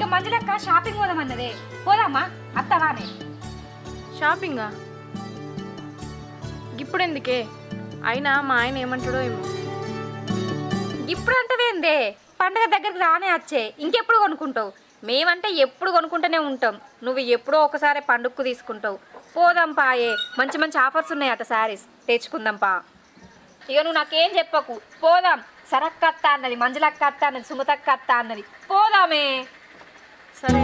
ఇక మంజులక్క షాపింగ్ పోదామన్నదే పోదామా అత్తవానే షాపింగా ఇప్పుడు ఎందుకే అయినా మా ఆయన ఏమంటాడో ఏమో. ఇప్పుడు అంటవేందే పండుగ దగ్గరికి రానే వచ్చే ఇంకెప్పుడు కొనుక్కుంటావు మేమంటే ఎప్పుడు కొనుక్కుంటూనే ఉంటాం నువ్వు ఎప్పుడో ఒకసారి పండుగకు తీసుకుంటావు పోదాం పాయే మంచి మంచి ఆఫర్స్ ఉన్నాయట శారీస్ తెచ్చుకుందాం పా ఇక నువ్వు నాకేం చెప్పకు పోదాం సరక్క అత్త అన్నది మంజులక్క అత్త అన్నది సుమతక్క అత్త అన్నది పోదామే సరే